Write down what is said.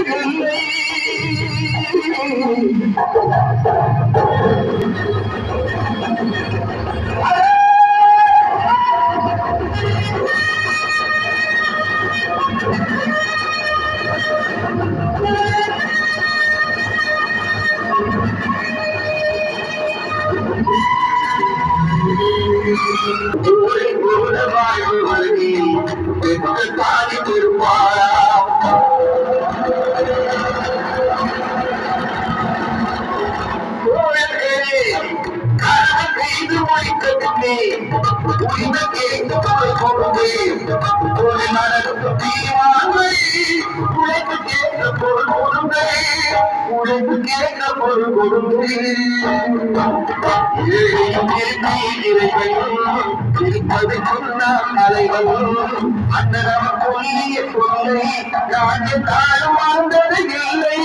இல்லை. தாடி திருப்பாரா செய்து முடிக்கவில்லை உரிமை கேட்டு கொண்டு ஒரு நடக்கும் தீவானை உழைப்பு கேட்க பொருள் கொடுங்க உழைப்பு கேட்க பொருள் கொடுங்க இருப்பது சொன்னால் தலைவரும் அண்ணன் சொல்லிய சொல்லை நான் தாழும் வாழ்ந்தது இல்லை.